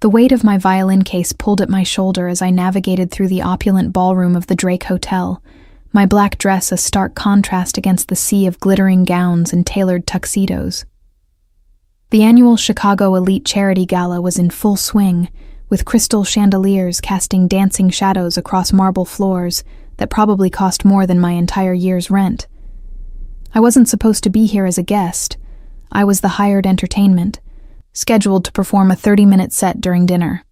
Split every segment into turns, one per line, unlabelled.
The weight of my violin case pulled at my shoulder as I navigated through the opulent ballroom of the Drake Hotel, my black dress a stark contrast against the sea of glittering gowns and tailored tuxedos. The annual Chicago Elite Charity Gala was in full swing, with crystal chandeliers casting dancing shadows across marble floors that probably cost more than my entire year's rent. I wasn't supposed to be here as a guest. I was the hired entertainment, scheduled to perform a 30-minute set during dinner.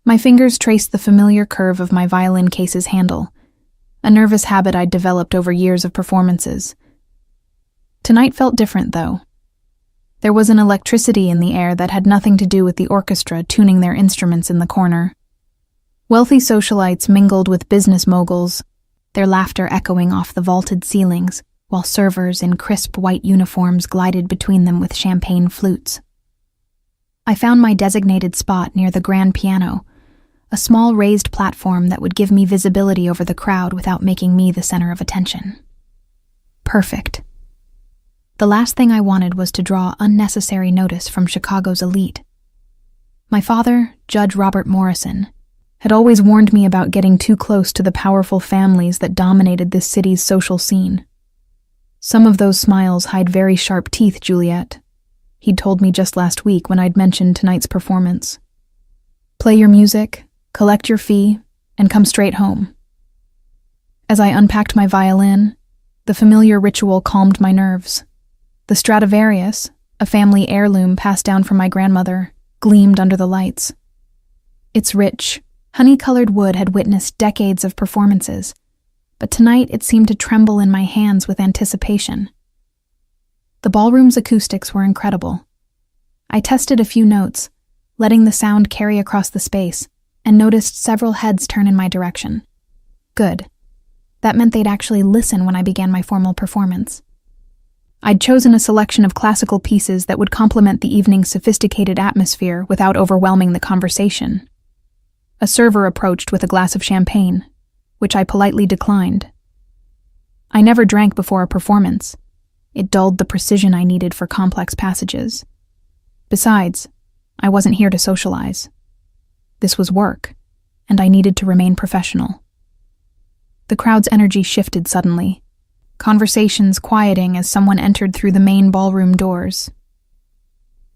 My fingers traced the familiar curve of my violin case's handle, a nervous habit I'd developed over years of performances. Tonight felt different, though. There was an electricity in the air that had nothing to do with the orchestra tuning their instruments in the corner. Wealthy socialites mingled with business moguls, their laughter echoing off the vaulted ceilings, while servers in crisp white uniforms glided between them with champagne flutes. I found my designated spot near the grand piano, a small raised platform that would give me visibility over the crowd without making me the center of attention. Perfect. The last thing I wanted was to draw unnecessary notice from Chicago's elite. My father, Judge Robert Morrison, had always warned me about getting too close to the powerful families that dominated this city's social scene. Some of those smiles hide very sharp teeth, Juliet. He'd told me just last week when I'd mentioned tonight's performance. Play your music, collect your fee, and come straight home. As I unpacked my violin, the familiar ritual calmed my nerves. The Stradivarius, a family heirloom passed down from my grandmother, gleamed under the lights. Its rich, honey-colored wood had witnessed decades of performances, but tonight it seemed to tremble in my hands with anticipation. The ballroom's acoustics were incredible. I tested a few notes, letting the sound carry across the space, and noticed several heads turn in my direction. Good. That meant they'd actually listen when I began my formal performance. I'd chosen a selection of classical pieces that would complement the evening's sophisticated atmosphere without overwhelming the conversation. A server approached with a glass of champagne, which I politely declined. I never drank before a performance. It dulled the precision I needed for complex passages. Besides, I wasn't here to socialize. This was work, and I needed to remain professional. The crowd's energy shifted suddenly, conversations quieting as someone entered through the main ballroom doors.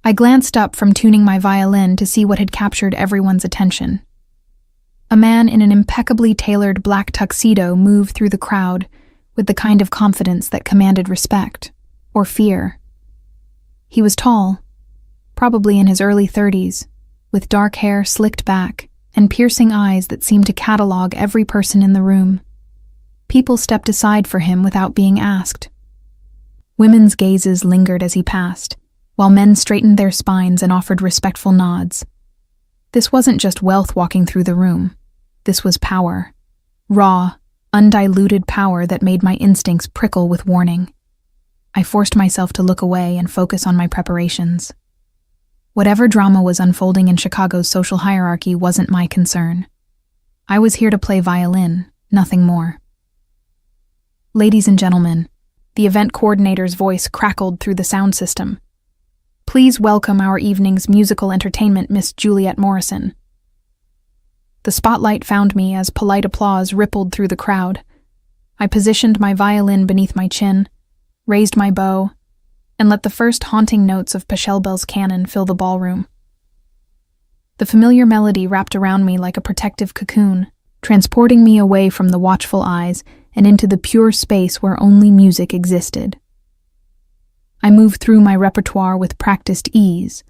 I glanced up from tuning my violin to see what had captured everyone's attention. A man in an impeccably tailored black tuxedo moved through the crowd with the kind of confidence that commanded respect, or fear. He was tall, probably in his early 30s, with dark hair slicked back and piercing eyes that seemed to catalog every person in the room. People stepped aside for him without being asked. Women's gazes lingered as he passed, while men straightened their spines and offered respectful nods. This wasn't just wealth walking through the room. This was power. Raw, undiluted power that made my instincts prickle with warning. I forced myself to look away and focus on my preparations. Whatever drama was unfolding in Chicago's social hierarchy wasn't my concern. I was here to play violin, nothing more. Ladies and gentlemen, the event coordinator's voice crackled through the sound system. Please welcome our evening's musical entertainment, Miss Juliet Morrison. The spotlight found me as polite applause rippled through the crowd. I positioned my violin beneath my chin, raised my bow, and let the first haunting notes of Pachelbel's canon fill the ballroom. The familiar melody wrapped around me like a protective cocoon, transporting me away from the watchful eyes and into the pure space where only music existed. I moved through my repertoire with practiced ease,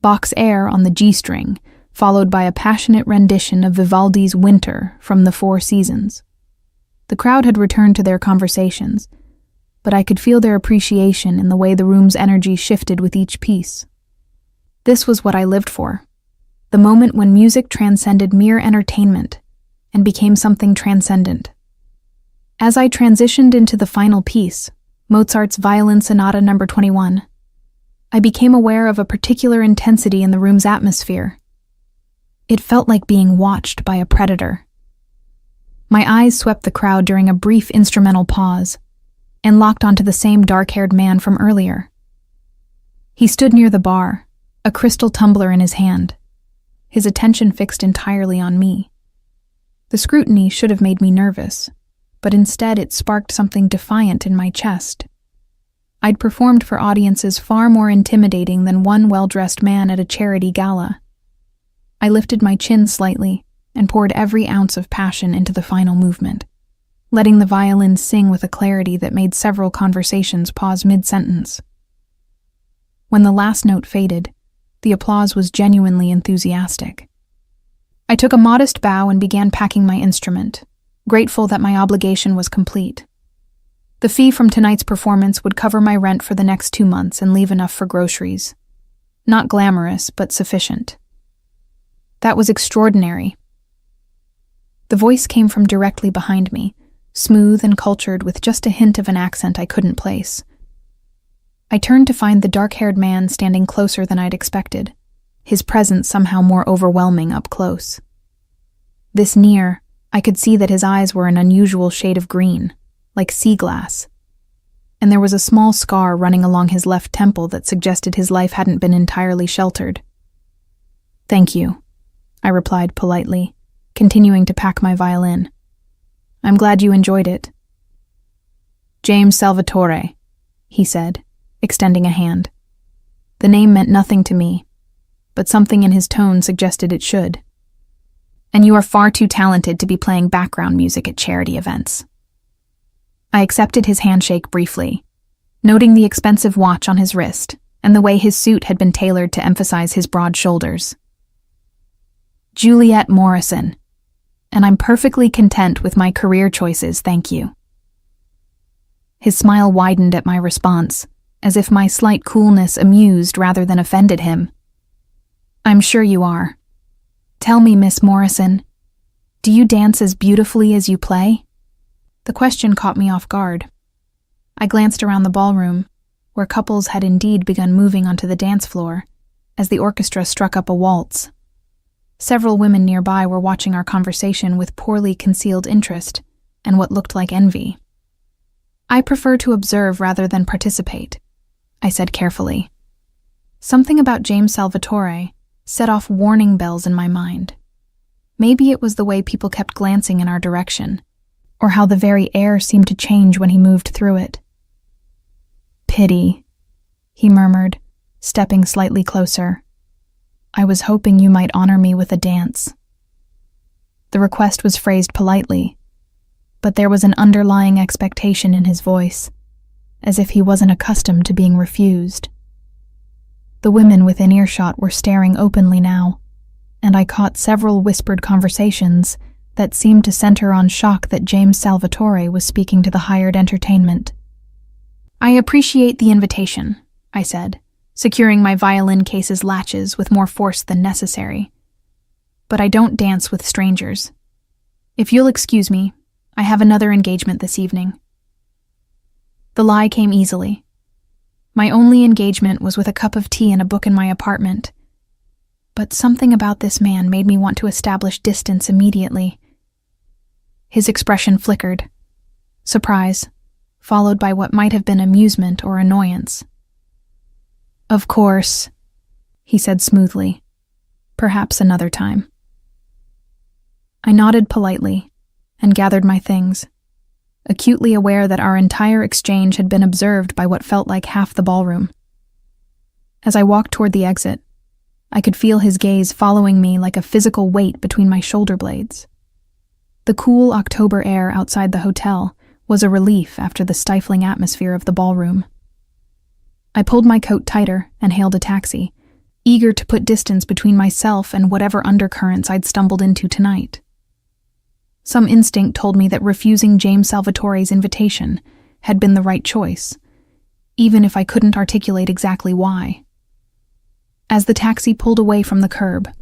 box air on the G-string, followed by a passionate rendition of Vivaldi's Winter from the Four Seasons. The crowd had returned to their conversations, but I could feel their appreciation in the way the room's energy shifted with each piece. This was what I lived for, the moment when music transcended mere entertainment and became something transcendent. As I transitioned into the final piece, Mozart's Violin Sonata No. 21, I became aware of a particular intensity in the room's atmosphere. It felt like being watched by a predator. My eyes swept the crowd during a brief instrumental pause and locked onto the same dark-haired man from earlier. He stood near the bar, a crystal tumbler in his hand, his attention fixed entirely on me. The scrutiny should have made me nervous, but instead it sparked something defiant in my chest. I'd performed for audiences far more intimidating than one well-dressed man at a charity gala. I lifted my chin slightly and poured every ounce of passion into the final movement, letting the violin sing with a clarity that made several conversations pause mid-sentence. When the last note faded, the applause was genuinely enthusiastic. I took a modest bow and began packing my instrument, grateful that my obligation was complete. The fee from tonight's performance would cover my rent for the next 2 months and leave enough for groceries. Not glamorous, but sufficient. That was extraordinary. The voice came from directly behind me, smooth and cultured with just a hint of an accent I couldn't place. I turned to find the dark-haired man standing closer than I'd expected, his presence somehow more overwhelming up close. This near, I could see that his eyes were an unusual shade of green, like sea glass, and there was a small scar running along his left temple that suggested his life hadn't been entirely sheltered. "Thank you," I replied politely, continuing to pack my violin. "I'm glad you enjoyed it." "James Salvatore," he said, extending a hand. The name meant nothing to me, but something in his tone suggested it should. "And you are far too talented to be playing background music at charity events." I accepted his handshake briefly, noting the expensive watch on his wrist and the way his suit had been tailored to emphasize his broad shoulders. "Juliet Morrison, and I'm perfectly content with my career choices, thank you." His smile widened at my response, as if my slight coolness amused rather than offended him. "I'm sure you are. Tell me, Miss Morrison, do you dance as beautifully as you play?" The question caught me off guard. I glanced around the ballroom, where couples had indeed begun moving onto the dance floor, as the orchestra struck up a waltz. Several women nearby were watching our conversation with poorly concealed interest and what looked like envy. "I prefer to observe rather than participate," I said carefully. Something about James Salvatore set off warning bells in my mind. Maybe it was the way people kept glancing in our direction, or how the very air seemed to change when he moved through it. "Pity," he murmured, stepping slightly closer. "I was hoping you might honor me with a dance." The request was phrased politely, but there was an underlying expectation in his voice, as if he wasn't accustomed to being refused. The women within earshot were staring openly now, and I caught several whispered conversations that seemed to center on shock that James Salvatore was speaking to the hired entertainment. "I appreciate the invitation," I said, securing my violin case's latches with more force than necessary. "But I don't dance with strangers. If you'll excuse me, I have another engagement this evening." The lie came easily. My only engagement was with a cup of tea and a book in my apartment. But something about this man made me want to establish distance immediately. His expression flickered. Surprise, followed by what might have been amusement or annoyance. "Of course," he said smoothly. "Perhaps another time." I nodded politely and gathered my things, acutely aware that our entire exchange had been observed by what felt like half the ballroom. As I walked toward the exit, I could feel his gaze following me like a physical weight between my shoulder blades. The cool October air outside the hotel was a relief after the stifling atmosphere of the ballroom. I pulled my coat tighter and hailed a taxi, eager to put distance between myself and whatever undercurrents I'd stumbled into tonight. Some instinct told me that refusing James Salvatore's invitation had been the right choice, even if I couldn't articulate exactly why. As the taxi pulled away from the curb,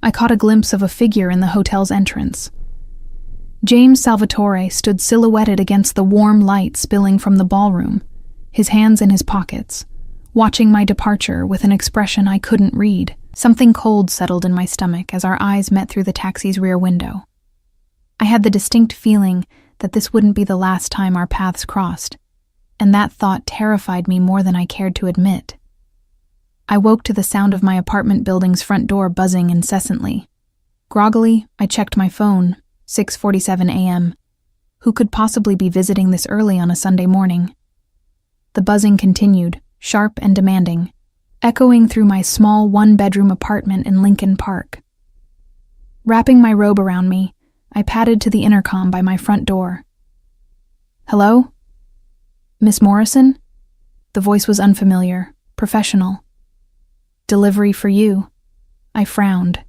I caught a glimpse of a figure in the hotel's entrance. James Salvatore stood silhouetted against the warm light spilling from the ballroom, his hands in his pockets, watching my departure with an expression I couldn't read. Something cold settled in my stomach as our eyes met through the taxi's rear window. I had the distinct feeling that this wouldn't be the last time our paths crossed, and that thought terrified me more than I cared to admit. I woke to the sound of my apartment building's front door buzzing incessantly. Groggily, I checked my phone, 6:47 a.m. Who could possibly be visiting this early on a Sunday morning? The buzzing continued, sharp and demanding, echoing through my small one-bedroom apartment in Lincoln Park. Wrapping my robe around me, I padded to the intercom by my front door. "Hello? Miss Morrison?" The voice was unfamiliar, professional. "Delivery for you." I frowned.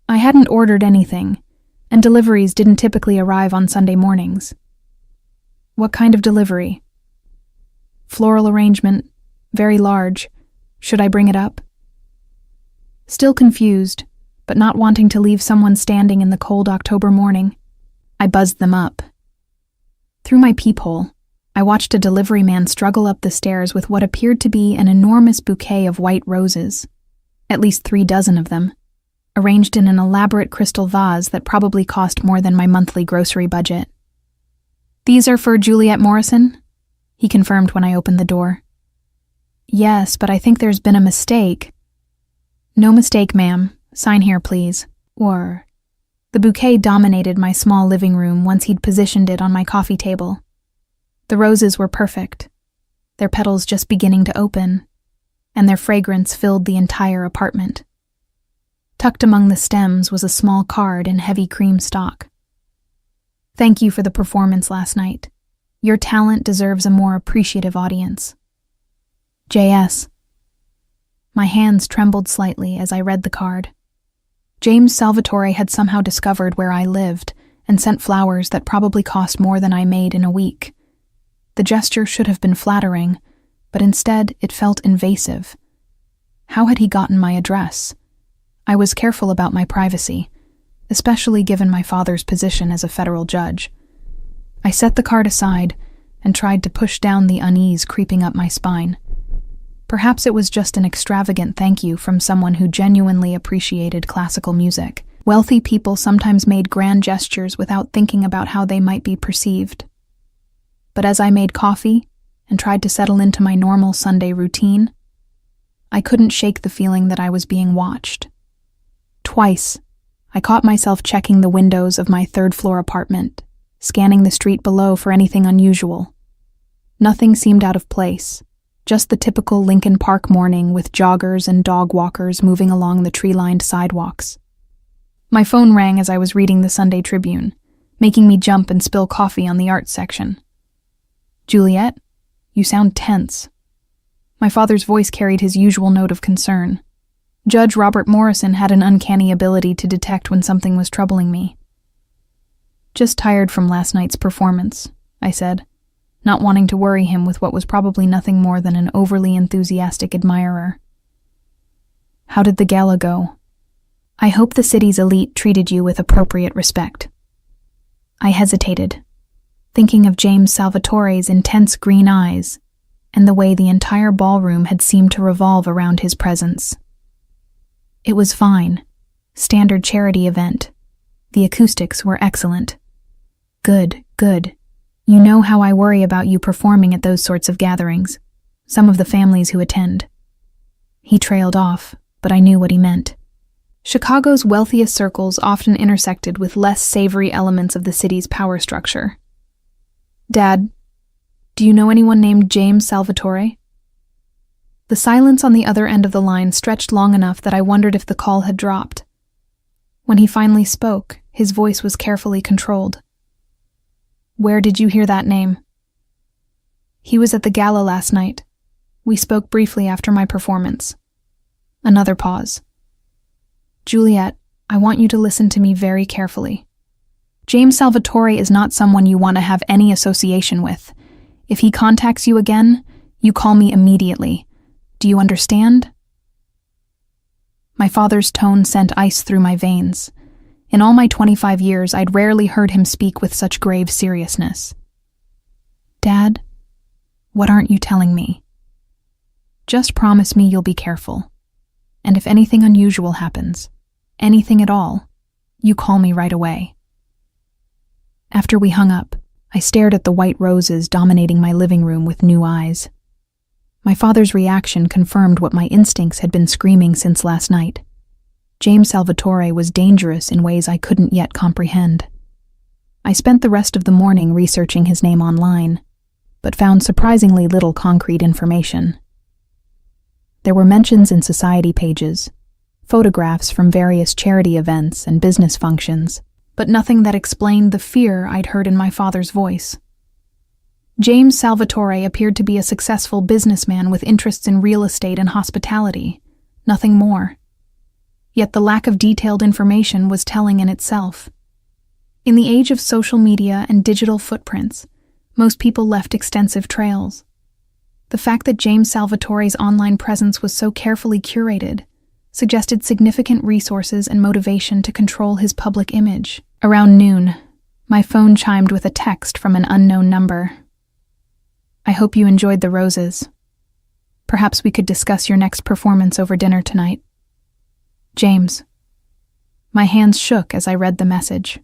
I hadn't ordered anything, and deliveries didn't typically arrive on Sunday mornings. "What kind of delivery?" "Floral arrangement, very large. Should I bring it up?" Still confused, but not wanting to leave someone standing in the cold October morning, I buzzed them up. Through my peephole, I watched a delivery man struggle up the stairs with what appeared to be an enormous bouquet of white roses, at least 3 dozen of them, arranged in an elaborate crystal vase that probably cost more than my monthly grocery budget. "These are for Juliet Morrison?" he confirmed when I opened the door. "Yes, but I think there's been a mistake." "No mistake, ma'am. Sign here, please." Or, the bouquet dominated my small living room once he'd positioned it on my coffee table. The roses were perfect, their petals just beginning to open, and their fragrance filled the entire apartment. Tucked among the stems was a small card in heavy cream stock. "Thank you for the performance last night. Your talent deserves a more appreciative audience. J.S." My hands trembled slightly as I read the card. James Salvatore had somehow discovered where I lived and sent flowers that probably cost more than I made in a week. The gesture should have been flattering, but instead it felt invasive. How had he gotten my address? I was careful about my privacy, especially given my father's position as a federal judge. I set the card aside and tried to push down the unease creeping up my spine. Perhaps it was just an extravagant thank you from someone who genuinely appreciated classical music. Wealthy people sometimes made grand gestures without thinking about how they might be perceived. But as I made coffee and tried to settle into my normal Sunday routine, I couldn't shake the feeling that I was being watched. Twice, I caught myself checking the windows of my third-floor apartment, scanning the street below for anything unusual. Nothing seemed out of place, just the typical Lincoln Park morning with joggers and dog walkers moving along the tree-lined sidewalks. My phone rang as I was reading the Sunday Tribune, making me jump and spill coffee on the arts section. "Juliet, you sound tense." My father's voice carried his usual note of concern. Judge Robert Morrison had an uncanny ability to detect when something was troubling me. "Just tired from last night's performance," I said, not wanting to worry him with what was probably nothing more than an overly enthusiastic admirer. "How did the gala go?" "I hope the city's elite treated you with appropriate respect." I hesitated, thinking of James Salvatore's intense green eyes and the way the entire ballroom had seemed to revolve around his presence. "It was fine. Standard charity event. The acoustics were excellent." "Good, good. You know how I worry about you performing at those sorts of gatherings, some of the families who attend." He trailed off, but I knew what he meant. Chicago's wealthiest circles often intersected with less savory elements of the city's power structure. "Dad, do you know anyone named James Salvatore?" The silence on the other end of the line stretched long enough that I wondered if the call had dropped. When he finally spoke, his voice was carefully controlled. "Where did you hear that name?" "He was at the gala last night. We spoke briefly after my performance." Another pause. "Juliet, I want you to listen to me very carefully. James Salvatore is not someone you want to have any association with. If he contacts you again, you call me immediately. Do you understand?" My father's tone sent ice through my veins. In all my 25 years, I'd rarely heard him speak with such grave seriousness. "Dad, what aren't you telling me? Just promise me you'll be careful. And if anything unusual happens, anything at all, you call me right away." After we hung up, I stared at the white roses dominating my living room with new eyes. My father's reaction confirmed what my instincts had been screaming since last night. James Salvatore was dangerous in ways I couldn't yet comprehend. I spent the rest of the morning researching his name online, but found surprisingly little concrete information. There were mentions in society pages, photographs from various charity events and business functions, but nothing that explained the fear I'd heard in my father's voice. James Salvatore appeared to be a successful businessman with interests in real estate and hospitality, nothing more. Yet the lack of detailed information was telling in itself. In the age of social media and digital footprints, most people left extensive trails. The fact that James Salvatore's online presence was so carefully curated suggested significant resources and motivation to control his public image. Around noon, my phone chimed with a text from an unknown number. "I hope you enjoyed the roses. Perhaps we could discuss your next performance over dinner tonight. James." My hands shook as I read the message.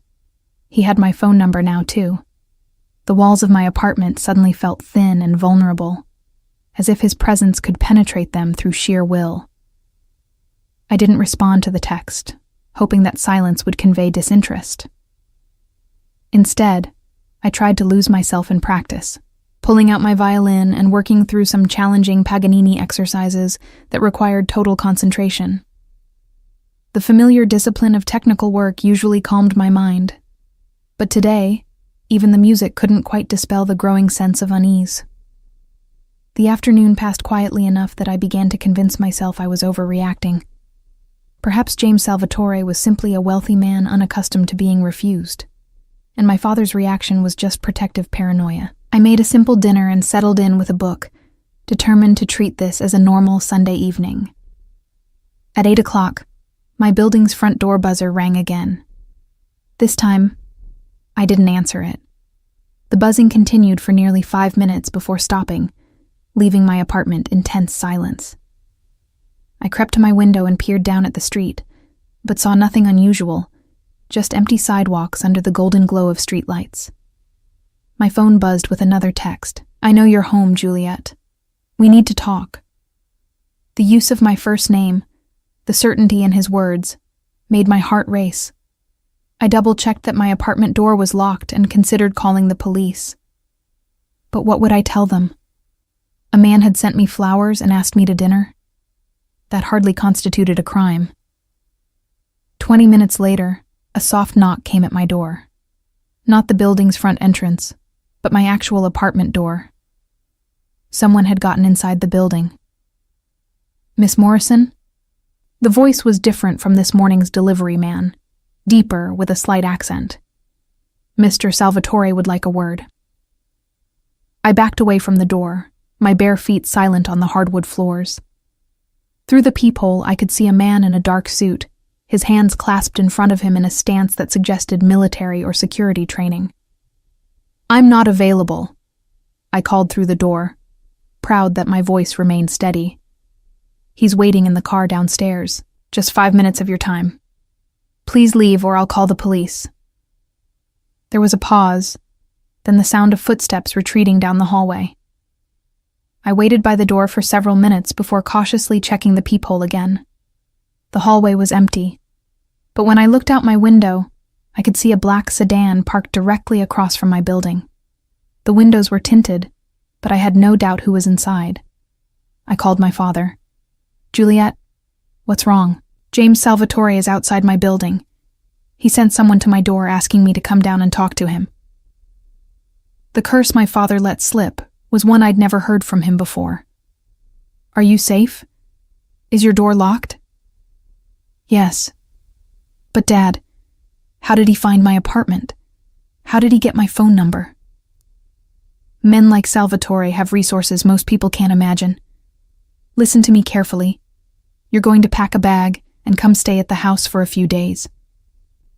He had my phone number now, too. The walls of my apartment suddenly felt thin and vulnerable, as if his presence could penetrate them through sheer will. I didn't respond to the text, hoping that silence would convey disinterest. Instead, I tried to lose myself in practice, pulling out my violin and working through some challenging Paganini exercises that required total concentration. The familiar discipline of technical work usually calmed my mind, but today, even the music couldn't quite dispel the growing sense of unease. The afternoon passed quietly enough that I began to convince myself I was overreacting. Perhaps James Salvatore was simply a wealthy man unaccustomed to being refused, and my father's reaction was just protective paranoia. I made a simple dinner and settled in with a book, determined to treat this as a normal Sunday evening. At 8 o'clock, my building's front door buzzer rang again. This time, I didn't answer it. The buzzing continued for nearly 5 minutes before stopping, leaving my apartment in tense silence. I crept to my window and peered down at the street, but saw nothing unusual, just empty sidewalks under the golden glow of streetlights. My phone buzzed with another text. "I know you're home, Juliet. We need to talk." The use of my first name, the certainty in his words, made my heart race. I double-checked that my apartment door was locked and considered calling the police. But what would I tell them? A man had sent me flowers and asked me to dinner? That hardly constituted a crime. 20 minutes later, a soft knock came at my door. Not the building's front entrance, but my actual apartment door. Someone had gotten inside the building. "Miss Morrison?" The voice was different from this morning's delivery man, deeper with a slight accent. "Mr. Salvatore would like a word." I backed away from the door, my bare feet silent on the hardwood floors. Through the peephole, I could see a man in a dark suit, his hands clasped in front of him in a stance that suggested military or security training. "I'm not available," I called through the door, proud that my voice remained steady. "He's waiting in the car downstairs. Just 5 minutes of your time. Please leave or I'll call the police." There was a pause, then the sound of footsteps retreating down the hallway. I waited by the door for several minutes before cautiously checking the peephole again. The hallway was empty, but when I looked out my window, I could see a black sedan parked directly across from my building. The windows were tinted, but I had no doubt who was inside. I called my father. "Juliet, what's wrong?" "James Salvatore is outside my building. He sent someone to my door asking me to come down and talk to him." The curse my father let slip was one I'd never heard from him before. "Are you safe? Is your door locked?" "Yes. But Dad, how did he find my apartment? How did he get my phone number?" Men like Salvatore have resources most people can't imagine. Listen to me carefully. You're going to pack a bag and come stay at the house for a few days.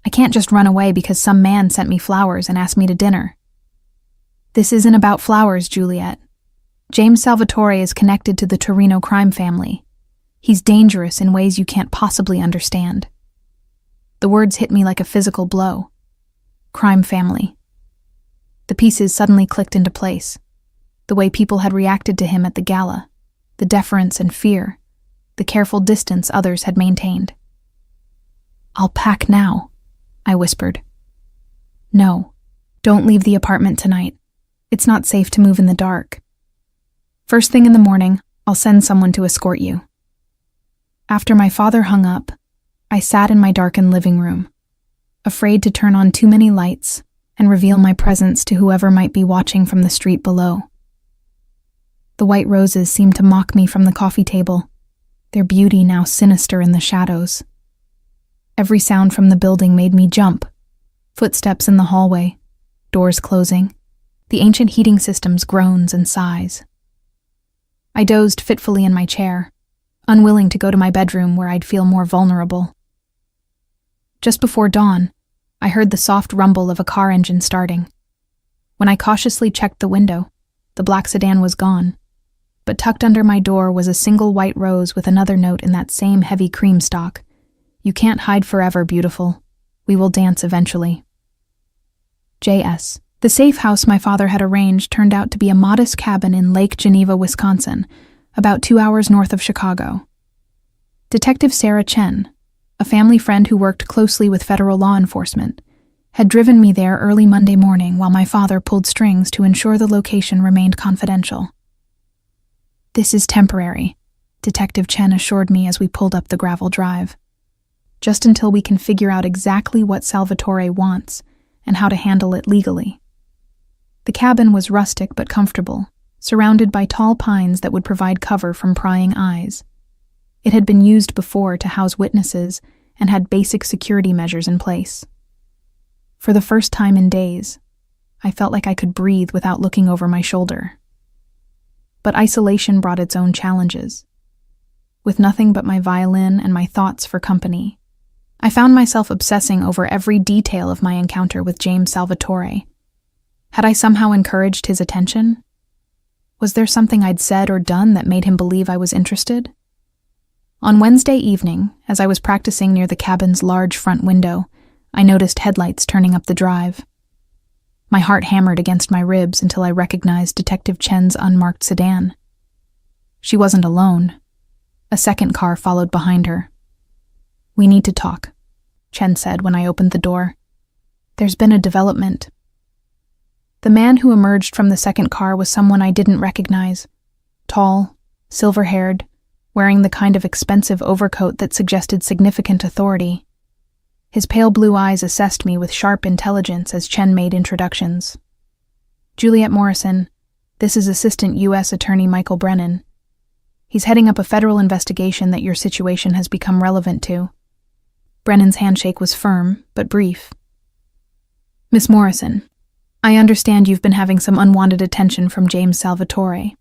I can't just run away because some man sent me flowers and asked me to dinner. This isn't about flowers, Juliet. James Salvatore is connected to the Torino crime family. He's dangerous in ways you can't possibly understand. The words hit me like a physical blow. Crime family. The pieces suddenly clicked into place. The way people had reacted to him at the gala, the deference and fear, the careful distance others had maintained. "I'll pack now," I whispered. "No, don't leave the apartment tonight. It's not safe to move in the dark. First thing in the morning, I'll send someone to escort you." After my father hung up, I sat in my darkened living room, afraid to turn on too many lights and reveal my presence to whoever might be watching from the street below. The white roses seemed to mock me from the coffee table, their beauty now sinister in the shadows. Every sound from the building made me jump. Footsteps in the hallway, doors closing, the ancient heating system's groans and sighs. I dozed fitfully in my chair, unwilling to go to my bedroom where I'd feel more vulnerable. Just before dawn, I heard the soft rumble of a car engine starting. When I cautiously checked the window, the black sedan was gone, but tucked under my door was a single white rose with another note in that same heavy cream stock. "You can't hide forever, beautiful. We will dance eventually." J.S. The safe house my father had arranged turned out to be a modest cabin in Lake Geneva, Wisconsin, about 2 hours north of Chicago. Detective Sarah Chen, a family friend who worked closely with federal law enforcement, had driven me there early Monday morning while my father pulled strings to ensure the location remained confidential. "This is temporary," Detective Chen assured me as we pulled up the gravel drive. "Just until we can figure out exactly what Salvatore wants and how to handle it legally." The cabin was rustic but comfortable, surrounded by tall pines that would provide cover from prying eyes. It had been used before to house witnesses and had basic security measures in place. For the first time in days, I felt like I could breathe without looking over my shoulder. But isolation brought its own challenges. With nothing but my violin and my thoughts for company, I found myself obsessing over every detail of my encounter with James Salvatore. Had I somehow encouraged his attention? Was there something I'd said or done that made him believe I was interested? On Wednesday evening, as I was practicing near the cabin's large front window, I noticed headlights turning up the drive. My heart hammered against my ribs until I recognized Detective Chen's unmarked sedan. She wasn't alone. A second car followed behind her. "We need to talk," Chen said when I opened the door. "There's been a development." The man who emerged from the second car was someone I didn't recognize. Tall, silver-haired, wearing the kind of expensive overcoat that suggested significant authority. His pale blue eyes assessed me with sharp intelligence as Chen made introductions. "Juliet Morrison, this is Assistant U.S. Attorney Michael Brennan. He's heading up a federal investigation that your situation has become relevant to." Brennan's handshake was firm, but brief. "Miss Morrison, I understand you've been having some unwanted attention from James Salvatore."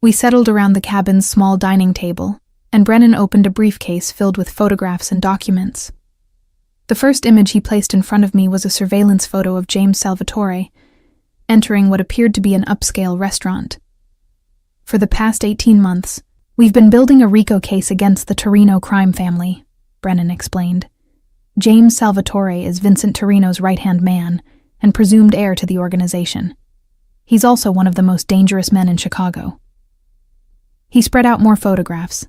We settled around the cabin's small dining table, and Brennan opened a briefcase filled with photographs and documents. The first image he placed in front of me was a surveillance photo of James Salvatore, entering what appeared to be an upscale restaurant. "For the past 18 months, we've been building a RICO case against the Torino crime family," Brennan explained. "James Salvatore is Vincent Torino's right-hand man and presumed heir to the organization. He's also one of the most dangerous men in Chicago." He spread out more photographs.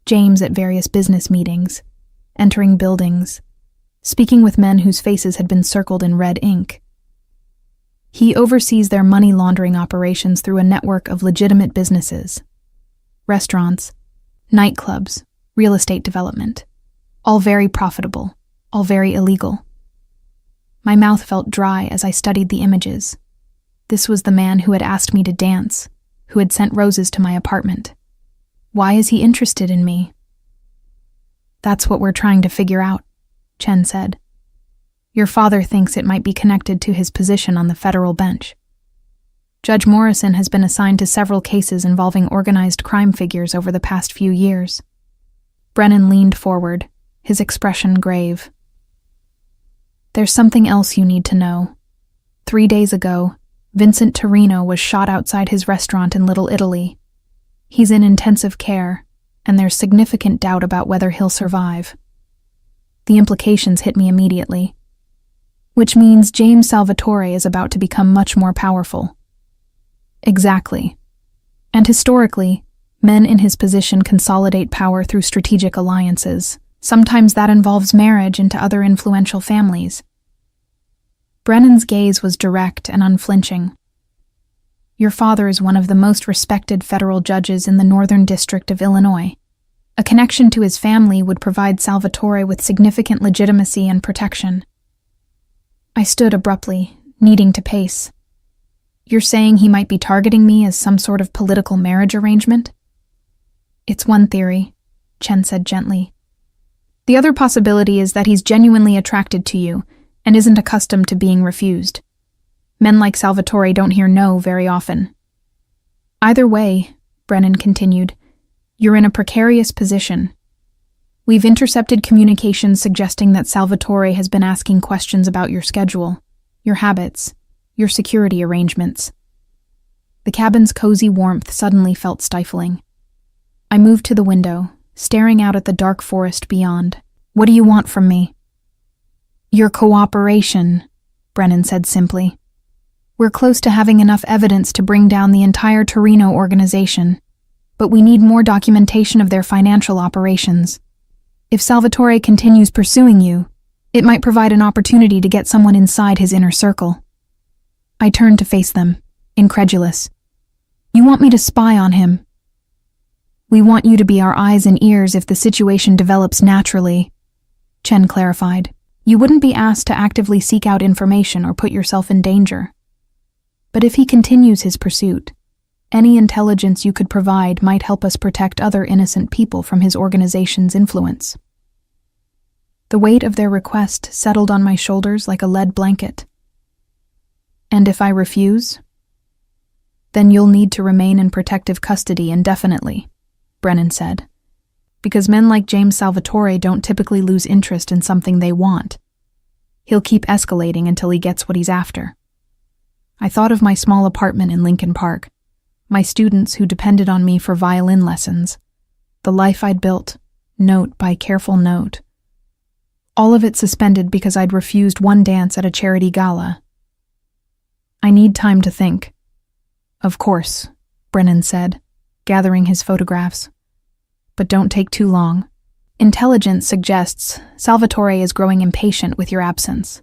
James at various business meetings, entering buildings, speaking with men whose faces had been circled in red ink. He oversees their money laundering operations through a network of legitimate businesses. Restaurants, nightclubs, real estate development. All very profitable, all very illegal. My mouth felt dry as I studied the images. This was the man who had asked me to dance, who had sent roses to my apartment. Why is he interested in me? "That's what we're trying to figure out," Chen said. "Your father thinks it might be connected to his position on the federal bench. Judge Morrison has been assigned to several cases involving organized crime figures over the past few years." Brennan leaned forward, his expression grave. "There's something else you need to know. 3 days ago, Vincent Torino was shot outside his restaurant in Little Italy. He's in intensive care, and there's significant doubt about whether he'll survive." The implications hit me immediately. Which means James Salvatore is about to become much more powerful. Exactly. And historically, men in his position consolidate power through strategic alliances. Sometimes that involves marriage into other influential families. Brennan's gaze was direct and unflinching. Your father is one of the most respected federal judges in the Northern District of Illinois. A connection to his family would provide Salvatore with significant legitimacy and protection. I stood abruptly, needing to pace. You're saying he might be targeting me as some sort of political marriage arrangement? It's one theory, Chen said gently. The other possibility is that he's genuinely attracted to you and isn't accustomed to being refused. Men like Salvatore don't hear no very often. Either way, Brennan continued, you're in a precarious position. We've intercepted communications suggesting that Salvatore has been asking questions about your schedule, your habits, your security arrangements. The cabin's cozy warmth suddenly felt stifling. I moved to the window, staring out at the dark forest beyond. What do you want from me? Your cooperation, Brennan said simply. We're close to having enough evidence to bring down the entire Torino organization, but we need more documentation of their financial operations. If Salvatore continues pursuing you, it might provide an opportunity to get someone inside his inner circle. I turned to face them, incredulous. You want me to spy on him? We want you to be our eyes and ears if the situation develops naturally, Chen clarified. You wouldn't be asked to actively seek out information or put yourself in danger. But if he continues his pursuit, any intelligence you could provide might help us protect other innocent people from his organization's influence. The weight of their request settled on my shoulders like a lead blanket. And if I refuse? Then you'll need to remain in protective custody indefinitely, Brennan said. Because men like James Salvatore don't typically lose interest in something they want. He'll keep escalating until he gets what he's after. I thought of my small apartment in Lincoln Park, my students who depended on me for violin lessons, the life I'd built, note by careful note. All of it suspended because I'd refused one dance at a charity gala. I need time to think. Of course, Brennan said, gathering his photographs. But don't take too long. Intelligence suggests Salvatore is growing impatient with your absence.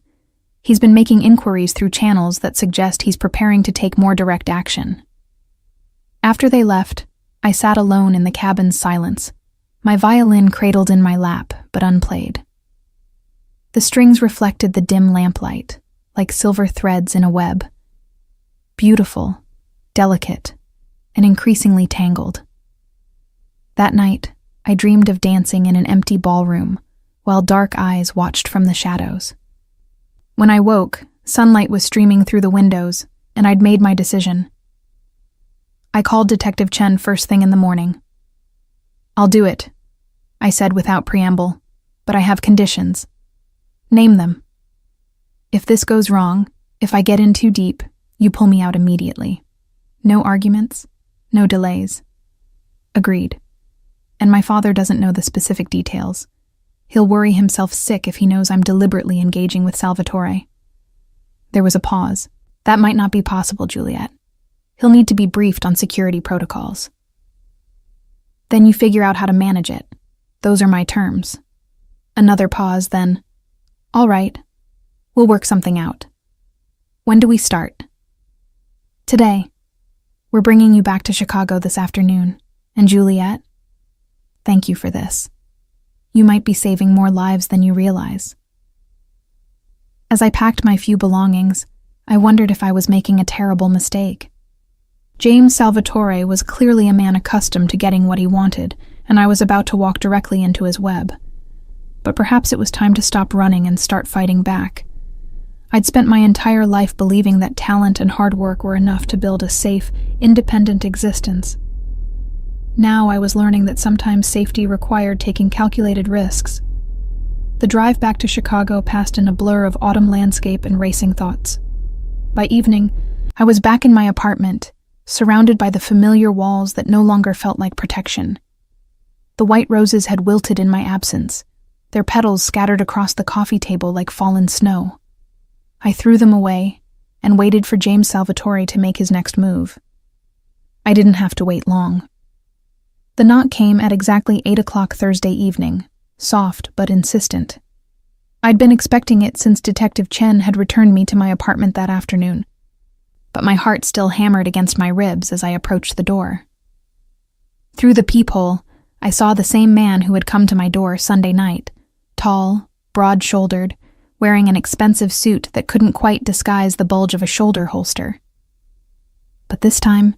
He's been making inquiries through channels that suggest he's preparing to take more direct action. After they left, I sat alone in the cabin's silence, my violin cradled in my lap but unplayed. The strings reflected the dim lamplight, like silver threads in a web. Beautiful, delicate, and increasingly tangled. That night, I dreamed of dancing in an empty ballroom, while dark eyes watched from the shadows. When I woke, sunlight was streaming through the windows, and I'd made my decision. I called Detective Chen first thing in the morning. I'll do it, I said without preamble, but I have conditions. Name them. If this goes wrong, if I get in too deep, you pull me out immediately. No arguments, no delays. Agreed. And my father doesn't know the specific details. He'll worry himself sick if he knows I'm deliberately engaging with Salvatore. There was a pause. That might not be possible, Juliet. He'll need to be briefed on security protocols. Then you figure out how to manage it. Those are my terms. Another pause, then. All right. We'll work something out. When do we start? Today. We're bringing you back to Chicago this afternoon. And Juliet? Thank you for this. You might be saving more lives than you realize. As I packed my few belongings, I wondered if I was making a terrible mistake. James Salvatore was clearly a man accustomed to getting what he wanted, and I was about to walk directly into his web. But perhaps it was time to stop running and start fighting back. I'd spent my entire life believing that talent and hard work were enough to build a safe, independent existence. Now I was learning that sometimes safety required taking calculated risks. The drive back to Chicago passed in a blur of autumn landscape and racing thoughts. By evening, I was back in my apartment, surrounded by the familiar walls that no longer felt like protection. The white roses had wilted in my absence, their petals scattered across the coffee table like fallen snow. I threw them away and waited for James Salvatore to make his next move. I didn't have to wait long. The knock came at exactly 8 o'clock Thursday evening, soft but insistent. I'd been expecting it since Detective Chen had returned me to my apartment that afternoon, but my heart still hammered against my ribs as I approached the door. Through the peephole, I saw the same man who had come to my door Sunday night, tall, broad-shouldered, wearing an expensive suit that couldn't quite disguise the bulge of a shoulder holster. But this time,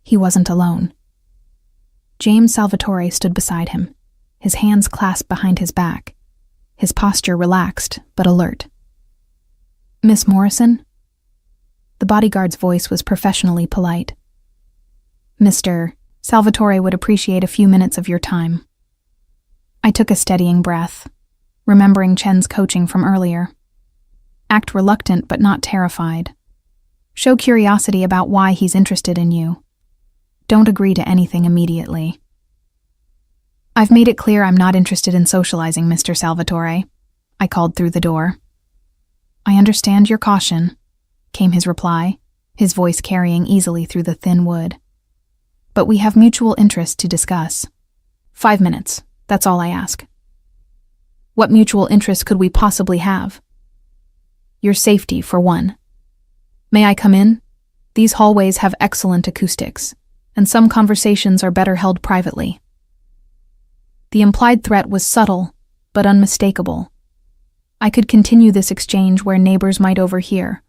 he wasn't alone. James Salvatore stood beside him, his hands clasped behind his back, his posture relaxed but alert. "Miss Morrison?" The bodyguard's voice was professionally polite. "Mr. Salvatore would appreciate a few minutes of your time." I took a steadying breath, remembering Chen's coaching from earlier. Act reluctant but not terrified. Show curiosity about why he's interested in you. Don't agree to anything immediately. "I've made it clear I'm not interested in socializing, Mr. Salvatore," I called through the door. "I understand your caution," came his reply, his voice carrying easily through the thin wood. "But we have mutual interests to discuss. 5 minutes, that's all I ask." "What mutual interests could we possibly have?" "Your safety, for one." "May I come in? These hallways have excellent acoustics, and some conversations are better held privately." The implied threat was subtle, but unmistakable. I could continue this exchange where neighbors might overhear,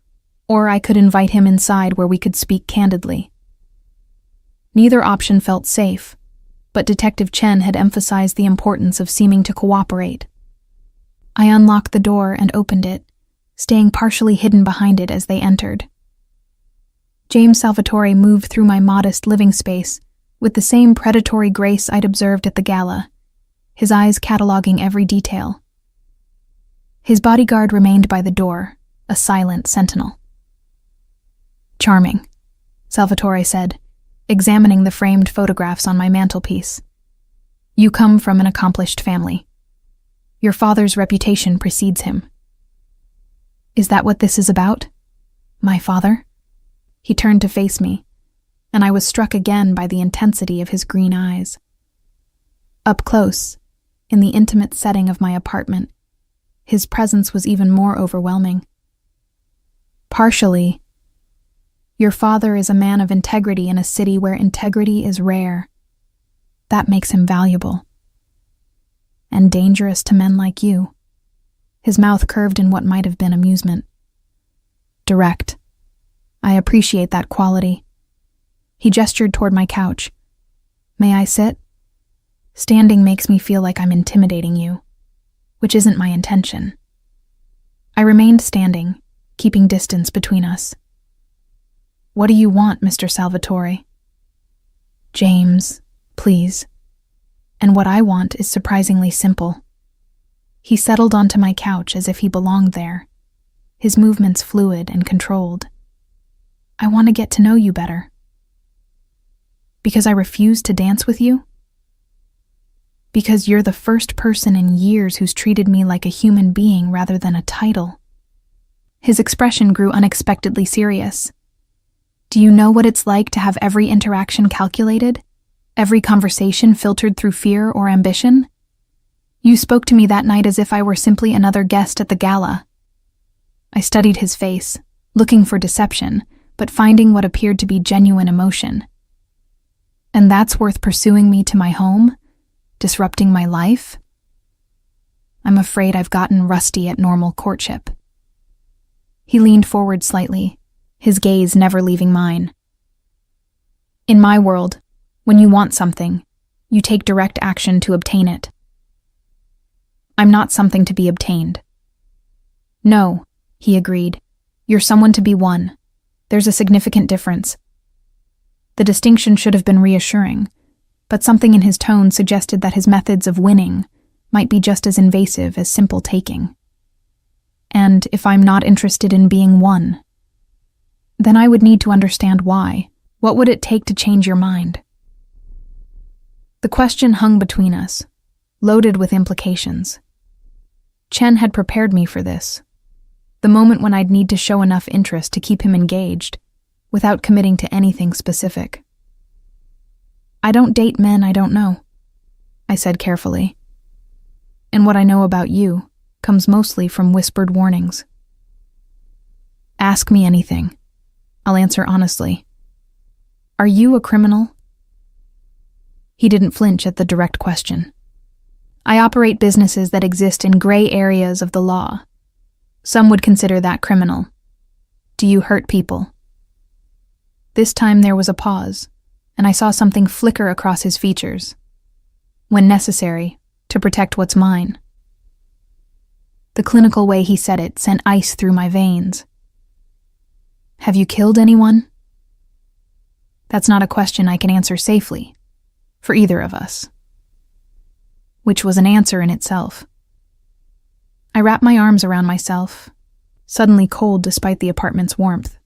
or I could invite him inside where we could speak candidly. Neither option felt safe, but Detective Chen had emphasized the importance of seeming to cooperate. I unlocked the door and opened it, staying partially hidden behind it as they entered. James Salvatore moved through my modest living space with the same predatory grace I'd observed at the gala, his eyes cataloging every detail. His bodyguard remained by the door, a silent sentinel. "Charming," Salvatore said, examining the framed photographs on my mantelpiece. "You come from an accomplished family. Your father's reputation precedes him." "Is that what this is about? My father?" He turned to face me, and I was struck again by the intensity of his green eyes. Up close, in the intimate setting of my apartment, his presence was even more overwhelming. "Partially. Your father is a man of integrity in a city where integrity is rare. That makes him valuable. And dangerous to men like you." His mouth curved in what might have been amusement. "Direct. I appreciate that quality." He gestured toward my couch. "May I sit? Standing makes me feel like I'm intimidating you, which isn't my intention." I remained standing, keeping distance between us. "What do you want, Mr. Salvatore?" "James, please. And what I want is surprisingly simple." He settled onto my couch as if he belonged there, his movements fluid and controlled. "I want to get to know you better." "Because I refuse to dance with you?" "Because you're the first person in years who's treated me like a human being rather than a title." His expression grew unexpectedly serious. "Do you know what it's like to have every interaction calculated? Every conversation filtered through fear or ambition? You spoke to me that night as if I were simply another guest at the gala." I studied his face, looking for deception, but finding what appeared to be genuine emotion. "And that's worth pursuing me to my home? Disrupting my life?" I'm afraid I've gotten rusty at normal courtship. He leaned forward slightly, his gaze never leaving mine. "In my world, when you want something, you take direct action to obtain it. I'm not something to be obtained." "No," he agreed. "You're someone to be won. There's a significant difference." The distinction should have been reassuring, but something in his tone suggested that his methods of winning might be just as invasive as simple taking. "And if I'm not interested in being won?" "Then I would need to understand why. What would it take to change your mind?" The question hung between us, loaded with implications. Chen had prepared me for this, the moment when I'd need to show enough interest to keep him engaged, without committing to anything specific. I don't date men I don't know, I said carefully. And what I know about you comes mostly from whispered warnings. Ask me anything. I'll answer honestly. Are you a criminal? He didn't flinch at the direct question. I operate businesses that exist in gray areas of the law. Some would consider that criminal. Do you hurt people? This time there was a pause, and I saw something flicker across his features. When necessary, to protect what's mine. The clinical way he said it sent ice through my veins. Have you killed anyone? That's not a question I can answer safely, for either of us. Which was an answer in itself. I wrapped my arms around myself, suddenly cold despite the apartment's warmth.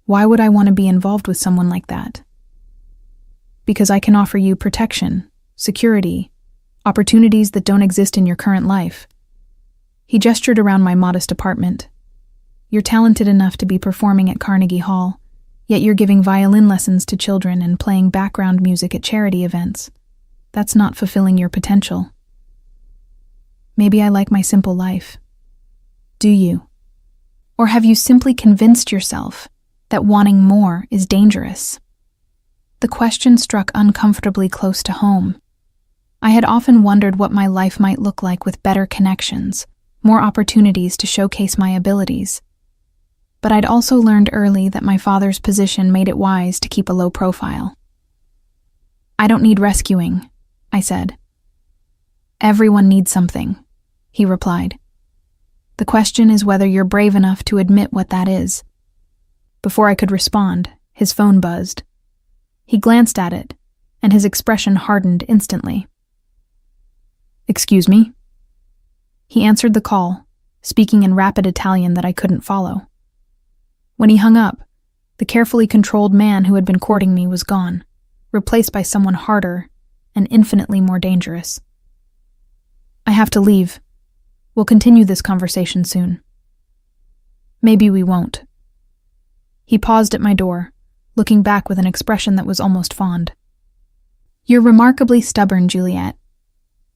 Why would I want to be involved with someone like that? Because I can offer you protection, security, opportunities that don't exist in your current life. He gestured around my modest apartment. You're talented enough to be performing at Carnegie Hall, yet you're giving violin lessons to children and playing background music at charity events. That's not fulfilling your potential. Maybe I like my simple life. Do you? Or have you simply convinced yourself that wanting more is dangerous? The question struck uncomfortably close to home. I had often wondered what my life might look like with better connections, more opportunities to showcase my abilities. But I'd also learned early that my father's position made it wise to keep a low profile. I don't need rescuing, I said. Everyone needs something, he replied. The question is whether you're brave enough to admit what that is. Before I could respond, his phone buzzed. He glanced at it, and his expression hardened instantly. Excuse me? He answered the call, speaking in rapid Italian that I couldn't follow. When he hung up, the carefully controlled man who had been courting me was gone, replaced by someone harder and infinitely more dangerous. I have to leave. We'll continue this conversation soon. Maybe we won't. He paused at my door, looking back with an expression that was almost fond. You're remarkably stubborn, Juliet.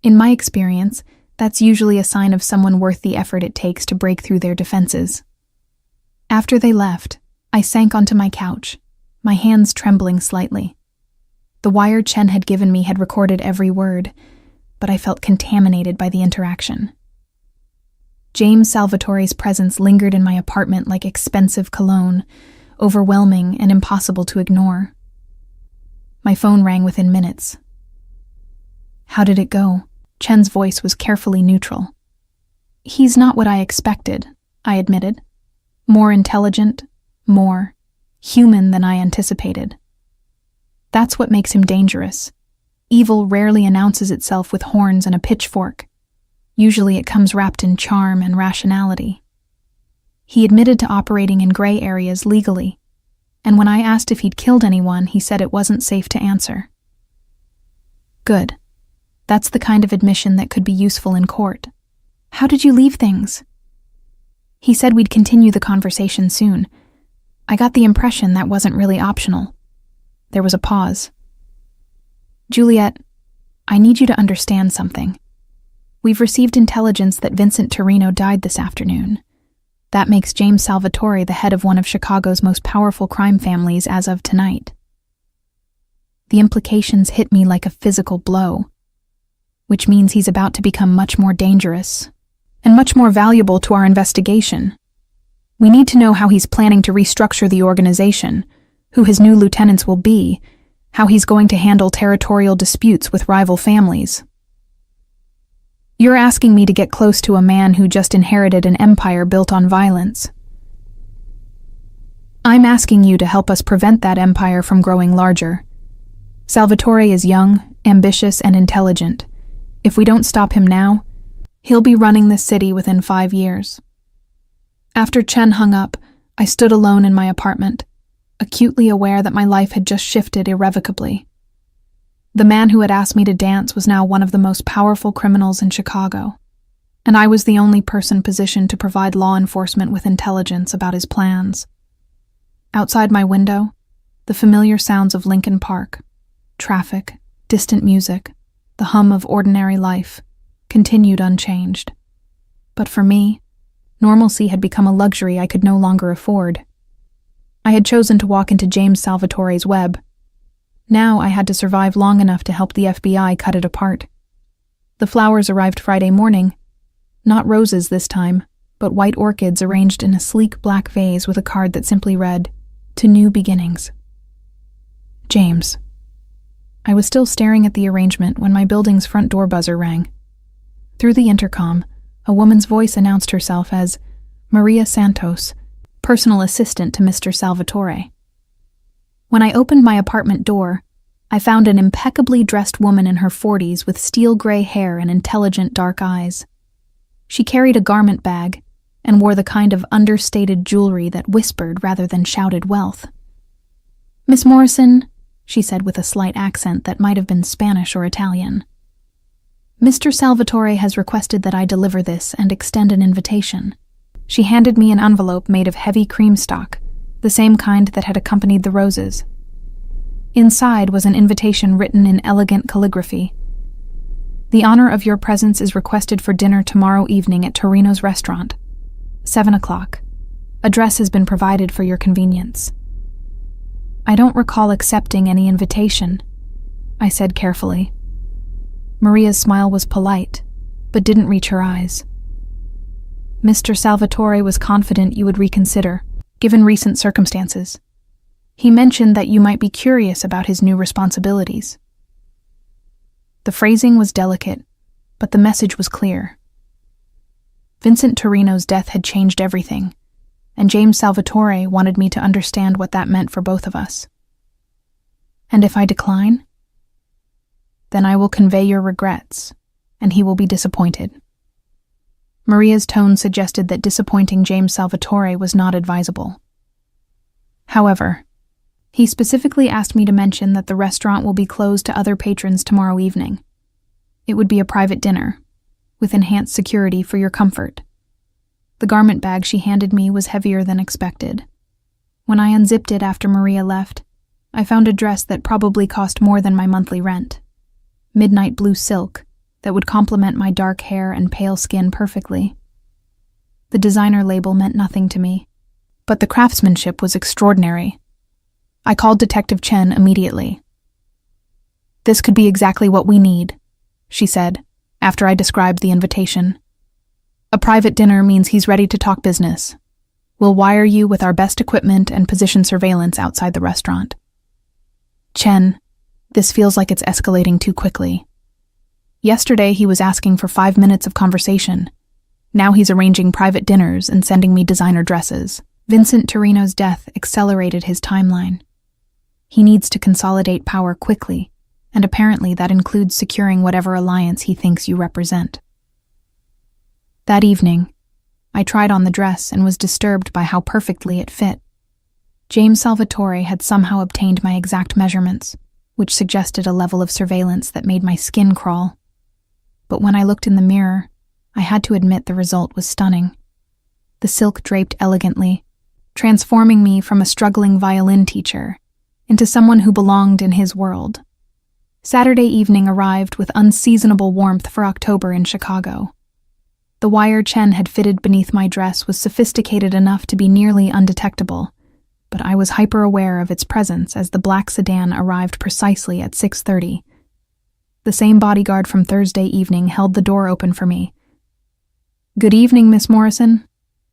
In my experience, that's usually a sign of someone worth the effort it takes to break through their defenses. After they left, I sank onto my couch, my hands trembling slightly. The wire Chen had given me had recorded every word, but I felt contaminated by the interaction. James Salvatore's presence lingered in my apartment like expensive cologne, overwhelming and impossible to ignore. My phone rang within minutes. How did it go? Chen's voice was carefully neutral. He's not what I expected, I admitted. More intelligent, more human than I anticipated. That's what makes him dangerous. Evil rarely announces itself with horns and a pitchfork. Usually it comes wrapped in charm and rationality. He admitted to operating in gray areas legally, and when I asked if he'd killed anyone, he said it wasn't safe to answer. Good. That's the kind of admission that could be useful in court. How did you leave things? He said we'd continue the conversation soon. I got the impression that wasn't really optional. There was a pause. Juliet, I need you to understand something. We've received intelligence that Vincent Torino died this afternoon. That makes James Salvatore the head of one of Chicago's most powerful crime families as of tonight. The implications hit me like a physical blow, which means he's about to become much more dangerous and much more valuable to our investigation. We need to know how he's planning to restructure the organization, who his new lieutenants will be, how he's going to handle territorial disputes with rival families. You're asking me to get close to a man who just inherited an empire built on violence. I'm asking you to help us prevent that empire from growing larger. Salvatore is young, ambitious, and intelligent. If we don't stop him now, he'll be running this city within 5 years. After Chen hung up, I stood alone in my apartment, acutely aware that my life had just shifted irrevocably. The man who had asked me to dance was now one of the most powerful criminals in Chicago, and I was the only person positioned to provide law enforcement with intelligence about his plans. Outside my window, the familiar sounds of Lincoln Park, Traffic, distant music, the hum of ordinary life continued unchanged. But for me, normalcy had become a luxury I could no longer afford. I had chosen to walk into James Salvatore's web. Now I had to survive long enough to help the FBI cut it apart. The flowers arrived Friday morning. Not roses this time, but white orchids arranged in a sleek black vase with a card that simply read, "To New Beginnings." James. I was still staring at the arrangement when my building's front door buzzer rang. Through the intercom, a woman's voice announced herself as Maria Santos, personal assistant to Mr. Salvatore. When I opened my apartment door, I found an impeccably dressed woman in her 40s with steel gray hair and intelligent dark eyes. She carried a garment bag and wore the kind of understated jewelry that whispered rather than shouted wealth. "Miss Morrison," she said with a slight accent that might have been Spanish or Italian, "Mr. Salvatore has requested that I deliver this and extend an invitation." She handed me an envelope made of heavy cream stock, the same kind that had accompanied the roses. Inside was an invitation written in elegant calligraphy. "The honor of your presence is requested for dinner tomorrow evening at Torino's restaurant, 7 o'clock. Address has been provided for your convenience." "I don't recall accepting any invitation," I said carefully. Maria's smile was polite, but didn't reach her eyes. "Mr. Salvatore was confident you would reconsider, given recent circumstances. He mentioned that you might be curious about his new responsibilities." The phrasing was delicate, but the message was clear. Vincent Torino's death had changed everything, and James Salvatore wanted me to understand what that meant for both of us. "And if I decline? Then I will convey your regrets, and he will be disappointed." Maria's tone suggested that disappointing James Salvatore was not advisable. However, he specifically asked me to mention that the restaurant will be closed to other patrons tomorrow evening. It would be a private dinner, with enhanced security for your comfort. The garment bag she handed me was heavier than expected. When I unzipped it after Maria left, I found a dress that probably cost more than my monthly rent. Midnight blue silk that would complement my dark hair and pale skin perfectly. The designer label meant nothing to me, but the craftsmanship was extraordinary. I called Detective Chen immediately. "This could be exactly what we need," she said, after I described the invitation. "A private dinner means he's ready to talk business. We'll wire you with our best equipment and position surveillance outside the restaurant." "Chen, this feels like it's escalating too quickly. Yesterday he was asking for 5 minutes of conversation. Now he's arranging private dinners and sending me designer dresses." Vincent Torino's death accelerated his timeline. He needs to consolidate power quickly, and apparently that includes securing whatever alliance he thinks you represent. That evening, I tried on the dress and was disturbed by how perfectly it fit. James Salvatore had somehow obtained my exact measurements, which suggested a level of surveillance that made my skin crawl. But when I looked in the mirror, I had to admit the result was stunning. The silk draped elegantly, transforming me from a struggling violin teacher into someone who belonged in his world. Saturday evening arrived with unseasonable warmth for October in Chicago. The wire Chen had fitted beneath my dress was sophisticated enough to be nearly undetectable, but I was hyper-aware of its presence as the black sedan arrived precisely at 6:30. The same bodyguard from Thursday evening held the door open for me. "Good evening, Miss Morrison.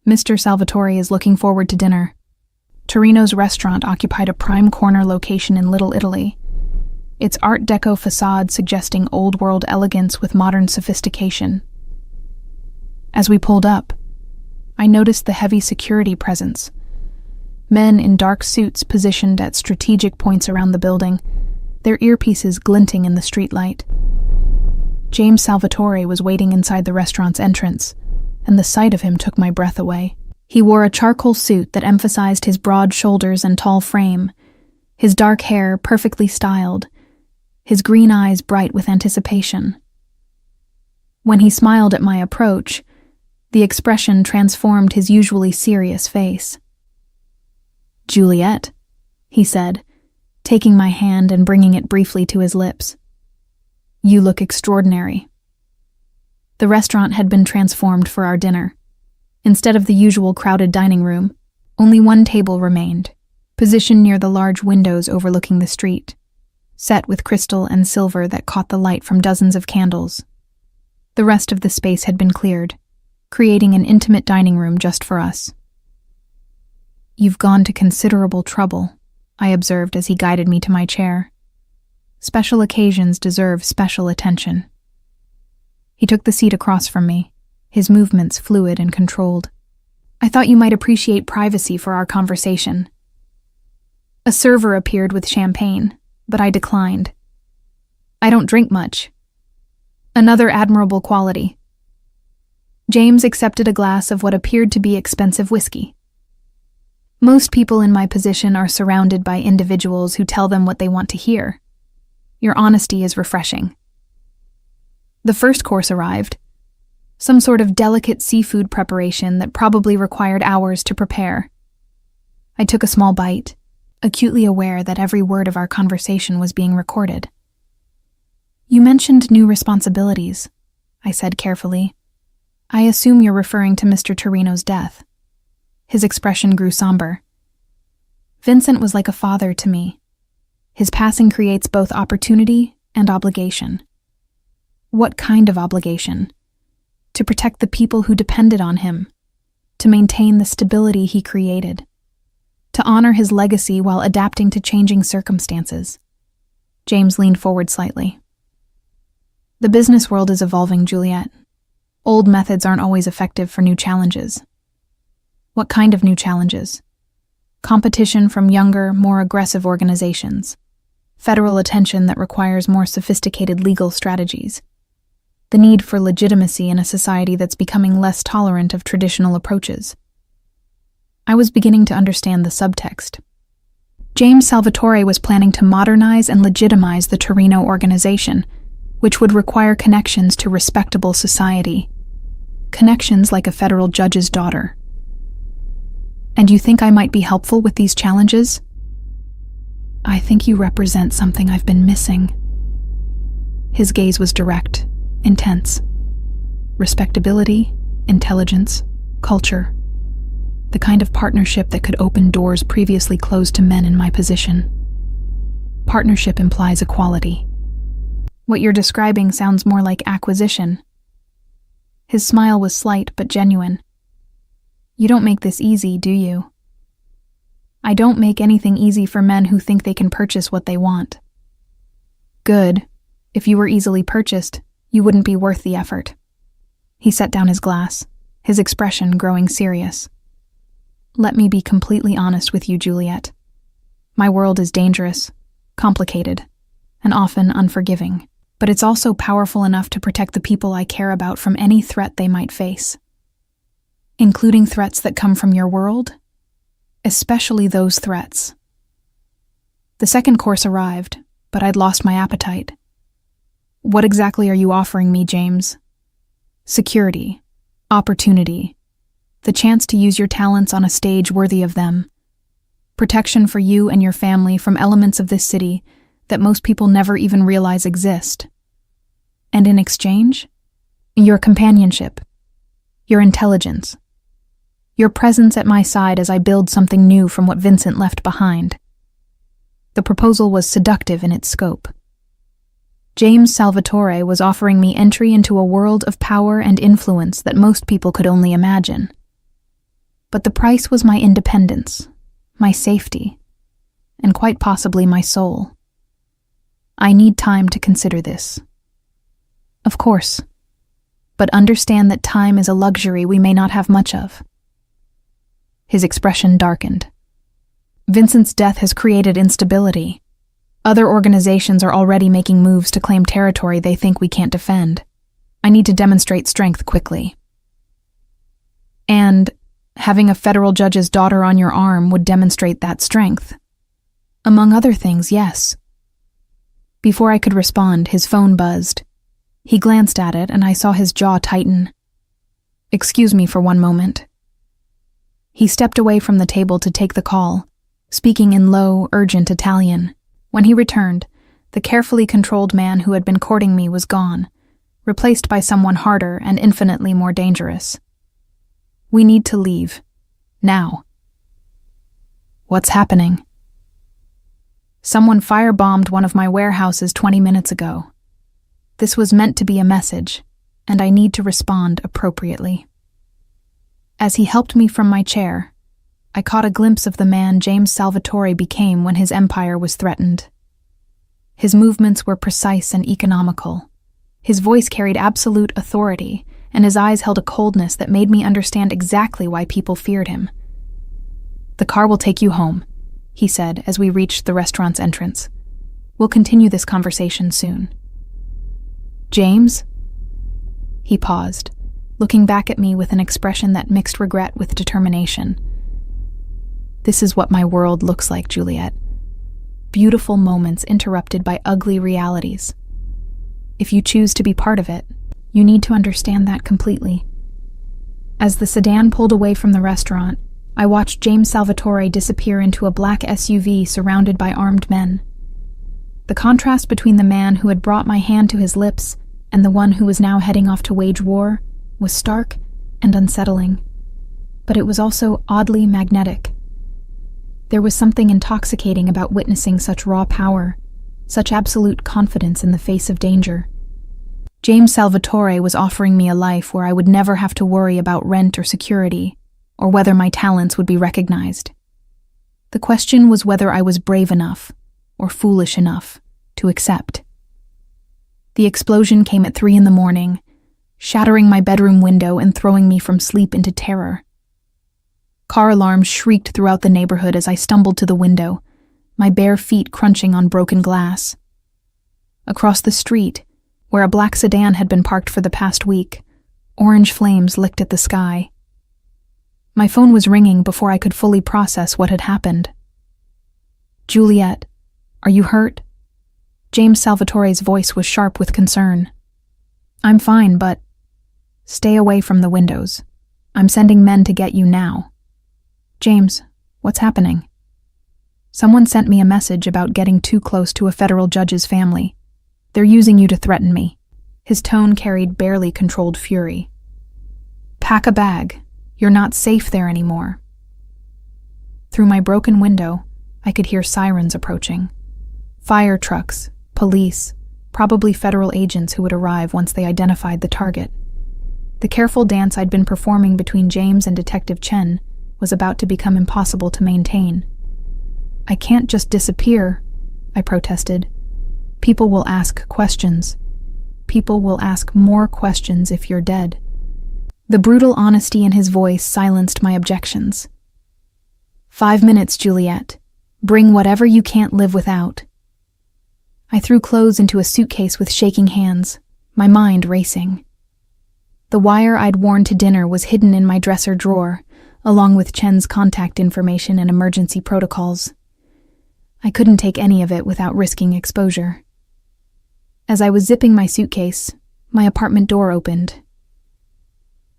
Mr. Salvatore is looking forward to dinner." Torino's restaurant occupied a prime corner location in Little Italy, its Art Deco facade suggesting old-world elegance with modern sophistication. As we pulled up, I noticed the heavy security presence. Men in dark suits positioned at strategic points around the building, their earpieces glinting in the streetlight. James Salvatore was waiting inside the restaurant's entrance, and the sight of him took my breath away. He wore a charcoal suit that emphasized his broad shoulders and tall frame, his dark hair perfectly styled, his green eyes bright with anticipation. When he smiled at my approach, the expression transformed his usually serious face. "Juliet," he said, taking my hand and bringing it briefly to his lips. "You look extraordinary." The restaurant had been transformed for our dinner. Instead of the usual crowded dining room, only one table remained, positioned near the large windows overlooking the street, set with crystal and silver that caught the light from dozens of candles. The rest of the space had been cleared, creating an intimate dining room just for us. "You've gone to considerable trouble," I observed as he guided me to my chair. "Special occasions deserve special attention." He took the seat across from me, his movements fluid and controlled. "I thought you might appreciate privacy for our conversation." A server appeared with champagne, but I declined. "I don't drink much." Another admirable quality. James accepted a glass of what appeared to be expensive whiskey. "Most people in my position are surrounded by individuals who tell them what they want to hear. Your honesty is refreshing." The first course arrived, some sort of delicate seafood preparation that probably required hours to prepare. I took a small bite, acutely aware that every word of our conversation was being recorded. "You mentioned new responsibilities," I said carefully. "I assume you're referring to Mr. Torino's death." His expression grew somber. "Vincent was like a father to me. His passing creates both opportunity and obligation." "What kind of obligation?" "To protect the people who depended on him, to maintain the stability he created, to honor his legacy while adapting to changing circumstances." James leaned forward slightly. "The business world is evolving, Juliet. Old methods aren't always effective for new challenges." "What kind of new challenges?" "Competition from younger, more aggressive organizations. Federal attention that requires more sophisticated legal strategies. The need for legitimacy in a society that's becoming less tolerant of traditional approaches." I was beginning to understand the subtext. James Salvatore was planning to modernize and legitimize the Torino organization, which would require connections to respectable society. Connections like a federal judge's daughter. "And you think I might be helpful with these challenges?" "I think you represent something I've been missing." His gaze was direct, intense. Respectability, intelligence, culture. The kind of partnership that could open doors previously closed to men in my position. Partnership implies equality. "What you're describing sounds more like acquisition." His smile was slight but genuine. "You don't make this easy, do you?" "I don't make anything easy for men who think they can purchase what they want." "Good. If you were easily purchased, you wouldn't be worth the effort." He set down his glass, his expression growing serious. "Let me be completely honest with you, Juliet. My world is dangerous, complicated, and often unforgiving, but it's also powerful enough to protect the people I care about from any threat they might face. Including threats that come from your world, especially those threats." The second course arrived, but I'd lost my appetite. "What exactly are you offering me, James?" "Security, opportunity, the chance to use your talents on a stage worthy of them, protection for you and your family from elements of this city that most people never even realize exist. And in exchange, your companionship, your intelligence, your presence at my side as I build something new from what Vincent left behind." The proposal was seductive in its scope. James Salvatore was offering me entry into a world of power and influence that most people could only imagine. But the price was my independence, my safety, and quite possibly my soul. "I need time to consider this." "Of course, but understand that time is a luxury we may not have much of." His expression darkened. "Vincent's death has created instability. Other organizations are already making moves to claim territory they think we can't defend. I need to demonstrate strength quickly. And having a federal judge's daughter on your arm would demonstrate that strength. Among other things, yes." Before I could respond, his phone buzzed. He glanced at it, and I saw his jaw tighten. "Excuse me for one moment." He stepped away from the table to take the call, speaking in low, urgent Italian. When he returned, the carefully controlled man who had been courting me was gone, replaced by someone harder and infinitely more dangerous. We need to leave. Now. What's happening? Someone firebombed one of my warehouses 20 minutes ago. This was meant to be a message, and I need to respond appropriately. As he helped me from my chair, I caught a glimpse of the man James Salvatore became when his empire was threatened. His movements were precise and economical. His voice carried absolute authority, and his eyes held a coldness that made me understand exactly why people feared him. "The car will take you home," he said as we reached the restaurant's entrance. "We'll continue this conversation soon." "James?" He paused, looking back at me with an expression that mixed regret with determination. "This is what my world looks like, Juliet. Beautiful moments interrupted by ugly realities. If you choose to be part of it, you need to understand that completely." As the sedan pulled away from the restaurant, I watched James Salvatore disappear into a black SUV surrounded by armed men. The contrast between the man who had brought my hand to his lips and the one who was now heading off to wage war was stark and unsettling, but it was also oddly magnetic. There was something intoxicating about witnessing such raw power, such absolute confidence in the face of danger. James Salvatore was offering me a life where I would never have to worry about rent or security, or whether my talents would be recognized. The question was whether I was brave enough, or foolish enough, to accept. The explosion came at 3 a.m, shattering my bedroom window and throwing me from sleep into terror. Car alarms shrieked throughout the neighborhood as I stumbled to the window, my bare feet crunching on broken glass. Across the street, where a black sedan had been parked for the past week, orange flames licked at the sky. My phone was ringing before I could fully process what had happened. "Juliet, are you hurt?" James Salvatore's voice was sharp with concern. "I'm fine, but..." "Stay away from the windows. I'm sending men to get you now." "James, what's happening?" "Someone sent me a message about getting too close to a federal judge's family. They're using you to threaten me." His tone carried barely controlled fury. "Pack a bag. You're not safe there anymore." Through my broken window, I could hear sirens approaching. Fire trucks, police, probably federal agents who would arrive once they identified the target. The careful dance I'd been performing between James and Detective Chen was about to become impossible to maintain. "I can't just disappear," I protested. "People will ask questions. People will ask more questions if you're dead." The brutal honesty in his voice silenced my objections. "5 minutes, Juliet. Bring whatever you can't live without." I threw clothes into a suitcase with shaking hands, my mind racing. The wire I'd worn to dinner was hidden in my dresser drawer, along with Chen's contact information and emergency protocols. I couldn't take any of it without risking exposure. As I was zipping my suitcase, my apartment door opened.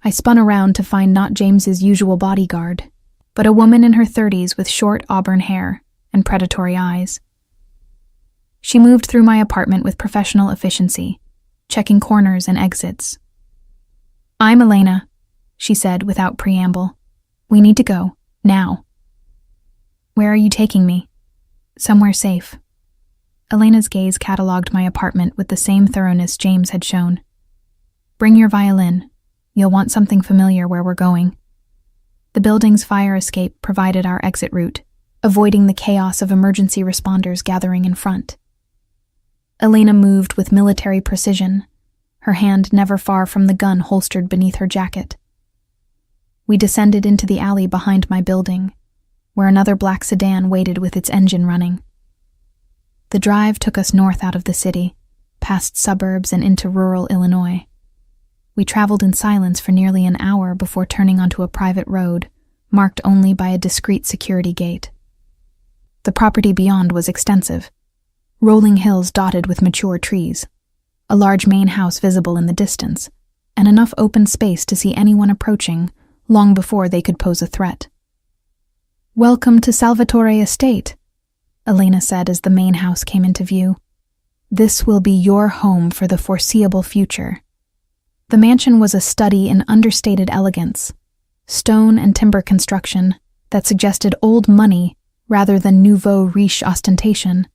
I spun around to find not James's usual bodyguard, but a woman in her 30s with short auburn hair and predatory eyes. She moved through my apartment with professional efficiency, checking corners and exits. "I'm Elena," she said without preamble. "We need to go, now." "Where are you taking me?" "Somewhere safe." Elena's gaze catalogued my apartment with the same thoroughness James had shown. "Bring your violin. You'll want something familiar where we're going." The building's fire escape provided our exit route, avoiding the chaos of emergency responders gathering in front. Elena moved with military precision, her hand never far from the gun holstered beneath her jacket. We descended into the alley behind my building, where another black sedan waited with its engine running. The drive took us north out of the city, past suburbs and into rural Illinois. We traveled in silence for nearly an hour before turning onto a private road, marked only by a discreet security gate. The property beyond was extensive, rolling hills dotted with mature trees, a large main house visible in the distance, and enough open space to see anyone approaching long before they could pose a threat. "Welcome to Salvatore Estate," Elena said as the main house came into view. "This will be your home for the foreseeable future." The mansion was a study in understated elegance, stone and timber construction that suggested old money rather than nouveau riche ostentation.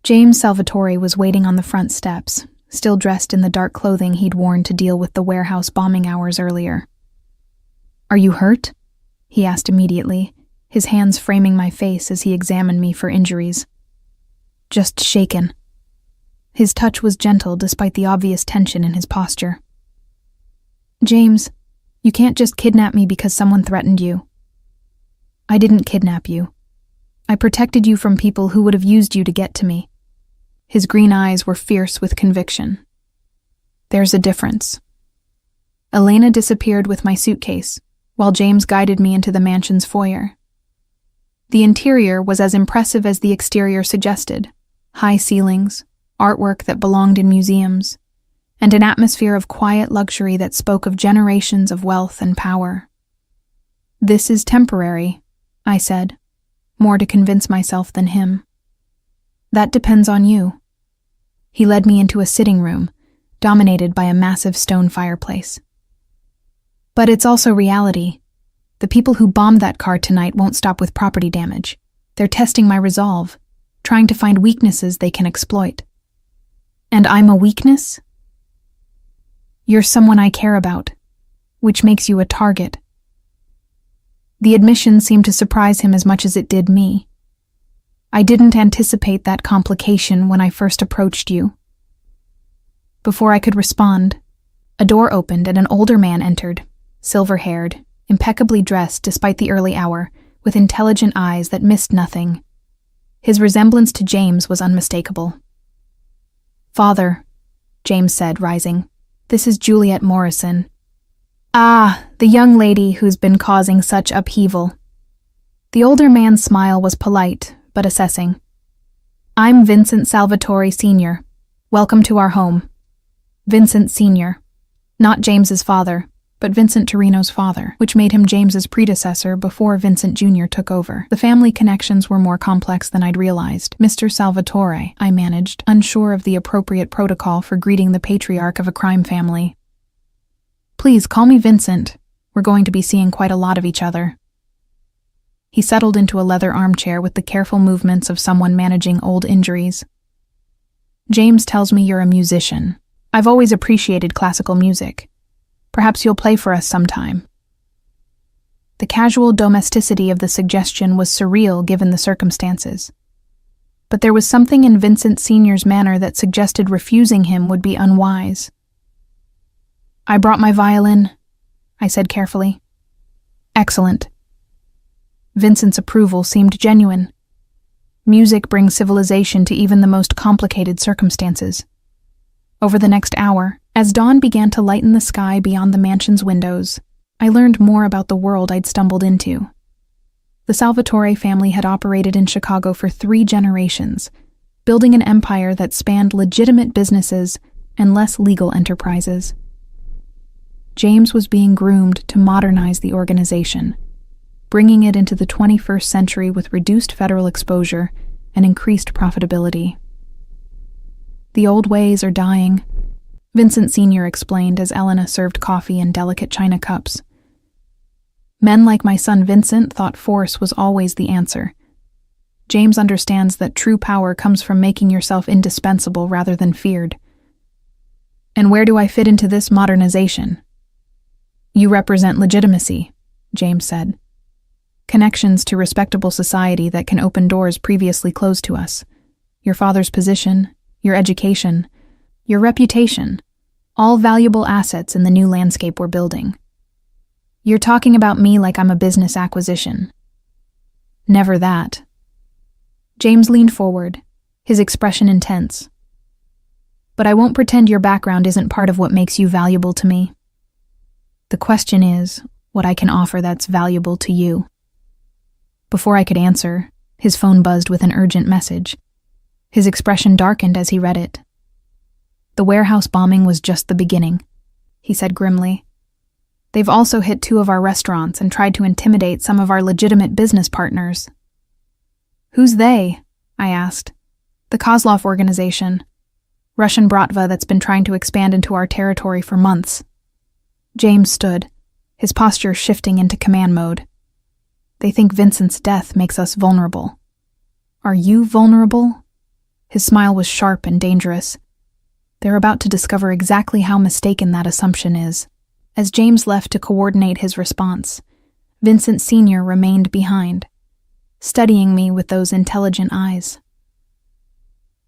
James Salvatore was waiting on the front steps, still dressed in the dark clothing he'd worn to deal with the warehouse bombing hours earlier. "Are you hurt?" he asked immediately, his hands framing my face as he examined me for injuries. "Just shaken." His touch was gentle despite the obvious tension in his posture. "James, you can't just kidnap me because someone threatened you." "I didn't kidnap you. I protected you from people who would have used you to get to me." His green eyes were fierce with conviction. "There's a difference." Elena disappeared with my suitcase, while James guided me into the mansion's foyer. The interior was as impressive as the exterior suggested: high ceilings, artwork that belonged in museums, and an atmosphere of quiet luxury that spoke of generations of wealth and power. "This is temporary," I said, more to convince myself than him. "That depends on you." He led me into a sitting room, dominated by a massive stone fireplace. "But it's also reality. The people who bombed that car tonight won't stop with property damage. They're testing my resolve, trying to find weaknesses they can exploit." "And I'm a weakness?" "You're someone I care about, which makes you a target." The admission seemed to surprise him as much as it did me. "I didn't anticipate that complication when I first approached you." Before I could respond, a door opened and an older man entered, silver-haired, impeccably dressed despite the early hour, with intelligent eyes that missed nothing. His resemblance to James was unmistakable. "Father," James said, rising, "this is Juliet Morrison." "Ah, the young lady who's been causing such upheaval." The older man's smile was polite, but assessing. "I'm Vincent Salvatore Sr. Welcome to our home." Vincent Sr. Not James's father, but Vincent Torino's father, which made him James's predecessor before Vincent Jr. took over. The family connections were more complex than I'd realized. "Mr. Salvatore," I managed, unsure of the appropriate protocol for greeting the patriarch of a crime family. "Please call me Vincent. We're going to be seeing quite a lot of each other." He settled into a leather armchair with the careful movements of someone managing old injuries. "James tells me you're a musician. I've always appreciated classical music. Perhaps you'll play for us sometime." The casual domesticity of the suggestion was surreal given the circumstances. But there was something in Vincent Sr.'s manner that suggested refusing him would be unwise. "I brought my violin," I said carefully. "Excellent." Vincent's approval seemed genuine. Music brings civilization to even the most complicated circumstances. Over the next hour, as dawn began to lighten the sky beyond the mansion's windows, I learned more about the world I'd stumbled into. The Salvatore family had operated in Chicago for 3 generations, building an empire that spanned legitimate businesses and less legal enterprises. James was being groomed to modernize the organization, bringing it into the 21st century with reduced federal exposure and increased profitability. "The old ways are dying," Vincent Sr. explained as Elena served coffee in delicate china cups. "Men like my son Vincent thought force was always the answer. James understands that true power comes from making yourself indispensable rather than feared." "And where do I fit into this modernization?" "You represent legitimacy," James said. "Connections to respectable society that can open doors previously closed to us. Your father's position, your education, your reputation, all valuable assets in the new landscape we're building." "You're talking about me like I'm a business acquisition." "Never that." James leaned forward, his expression intense. "But I won't pretend your background isn't part of what makes you valuable to me. The question is, what I can offer that's valuable to you." Before I could answer, his phone buzzed with an urgent message. His expression darkened as he read it. "The warehouse bombing was just the beginning," he said grimly. "They've also hit 2 of our restaurants and tried to intimidate some of our legitimate business partners." "Who's they?" I asked. The Kozlov organization. Russian Bratva that's been trying to expand into our territory for months. James stood, his posture shifting into command mode. They think Vincent's death makes us vulnerable. Are you vulnerable? His smile was sharp and dangerous. They're about to discover exactly how mistaken that assumption is. As James left to coordinate his response, Vincent Sr. remained behind, studying me with those intelligent eyes.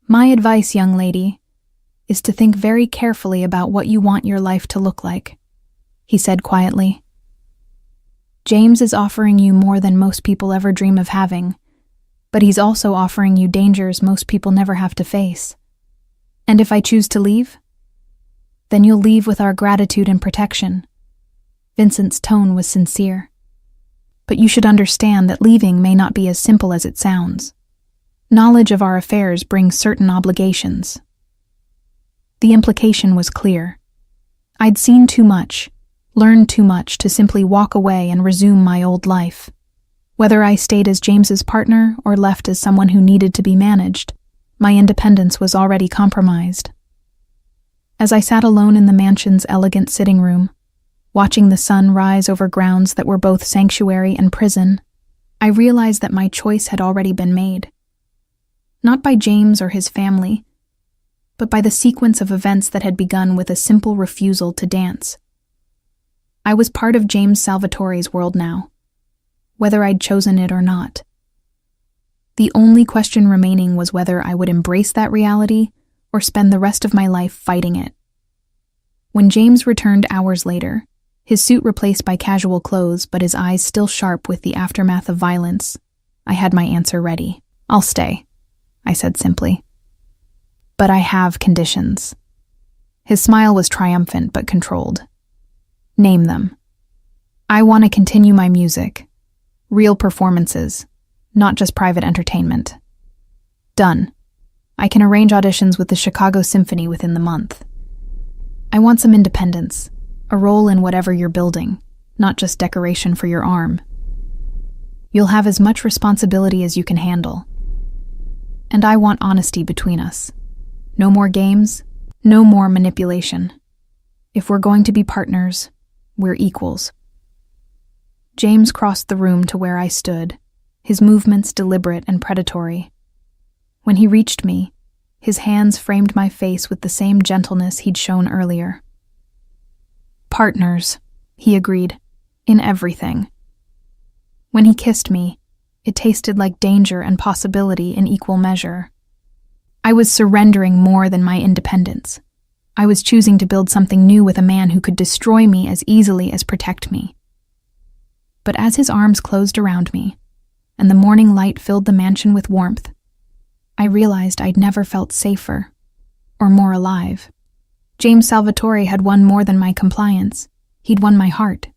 My advice, young lady, is to think very carefully about what you want your life to look like, he said quietly. James is offering you more than most people ever dream of having, but he's also offering you dangers most people never have to face. And if I choose to leave, then you'll leave with our gratitude and protection. Vincent's tone was sincere. But you should understand that leaving may not be as simple as it sounds. Knowledge of our affairs brings certain obligations. The implication was clear. I'd seen too much, learned too much to simply walk away and resume my old life. Whether I stayed as James's partner or left as someone who needed to be managed, my independence was already compromised. As I sat alone in the mansion's elegant sitting room, watching the sun rise over grounds that were both sanctuary and prison, I realized that my choice had already been made. Not by James or his family, but by the sequence of events that had begun with a simple refusal to dance. I was part of James Salvatore's world now, whether I'd chosen it or not. The only question remaining was whether I would embrace that reality or spend the rest of my life fighting it. When James returned hours later, his suit replaced by casual clothes but his eyes still sharp with the aftermath of violence, I had my answer ready. I'll stay, I said simply. But I have conditions. His smile was triumphant but controlled. Name them. I want to continue my music. Real performances, not just private entertainment. Done. I can arrange auditions with the Chicago Symphony within the month. I want some independence, a role in whatever you're building, not just decoration for your arm. You'll have as much responsibility as you can handle. And I want honesty between us. No more games, no more manipulation. If we're going to be partners, we're equals. James crossed the room to where I stood, his movements deliberate and predatory. When he reached me, his hands framed my face with the same gentleness he'd shown earlier. Partners, he agreed, in everything. When he kissed me, it tasted like danger and possibility in equal measure. I was surrendering more than my independence. I was choosing to build something new with a man who could destroy me as easily as protect me. But as his arms closed around me, and the morning light filled the mansion with warmth, I realized I'd never felt safer or more alive. James Salvatore had won more than my compliance. He'd won my heart.